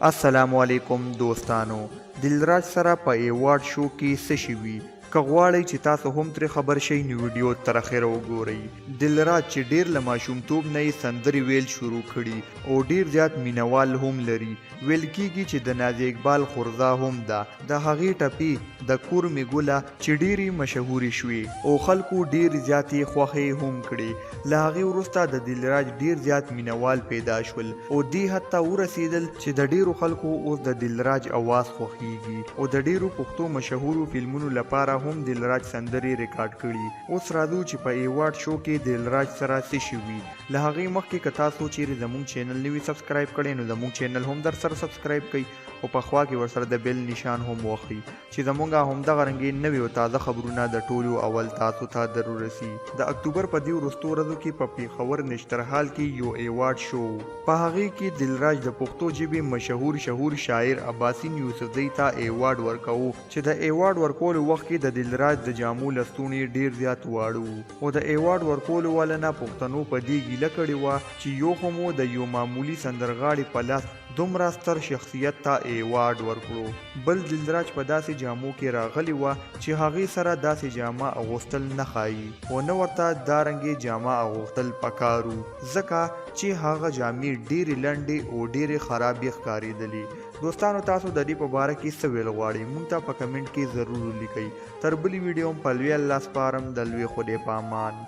السلام علیکم دوستانو. دلراج سره په ایوارډ شو کې څه شوي؟ که غواړئ چې تاسو هم ترې خبر شئ نو ویډیو تر اخره وګورئ. دلراج چې ډیر له ماشومتوب نه یې سندرې ویل شروع کړي او ډیر زیات مینوال هم لري. ویل کیږي چې د نازي اقبال خورزه هم ده. د هغې ټپې د کور می ګوله چې ډیرې مشهورې شوې او خلکو ډیر زیاتې خوښې هم کړې. له هغې وروسته د دلراج ډیر زیات مینوال پیدا شول او دې حد ته ورسېدل چې د ډیرو خلکو اوس د دلراج اواز خوښیږي او د ډیرو پښتو مشهورو فلمونو لپاره هم دلراج سندرې ریکارډ کړي. اوس راځو چې په ایوارډ شو کې دلراج سره څه شوي. له هغې مخکې که تاسو چیرې زموږ چینل نه وي سبسکرایب کړی نو زموږ چینل هم در سره سبسکرایب کړئ او په خوا کې ورسره د بیل نشان هم واخلئ چې زموږ همدغه رنګین نوي او تازه خبرونه د ټولو اول تاسو ته در ورسي. د اکتوبر په دې وروستو ورځو کې په پیښور نشترحال کې یو ایوارډ شو. په هغې کې دلراج د پښتو ژبې مشهور شاعر عباسین یوسفزۍ ته ایوارډ ورکوو چې د ایوارډ ورکولو وخت کې د دلراج د جامو لستوڼي ډیر زیات واړه او د ایوارډ ورکولو والا نه پښتنو په دې ګیله کړې وه چې یو خو مو د یو معمولي سندرغاړي په لاس دومره ستر شخصیت ته ایوارډ ورکړو. بل دلراج په داسې جامو کې راغلی وه چې هغې سره داسې جامه اغوستل نه ښایي او نه ورته دارنګې جامه اغوستل پکارو ځکه چې هغه جامې ډیرې لنډې او ډیرې خرابې ښکارېدلې. دوستانو تاسو د دې په باره کې څه ویل غواړئ موږ ته په کمنټ کې ضرور ولیکئ. تر بلې ویډیو هم په لوی الله سپارم. د لوی خدای په امان.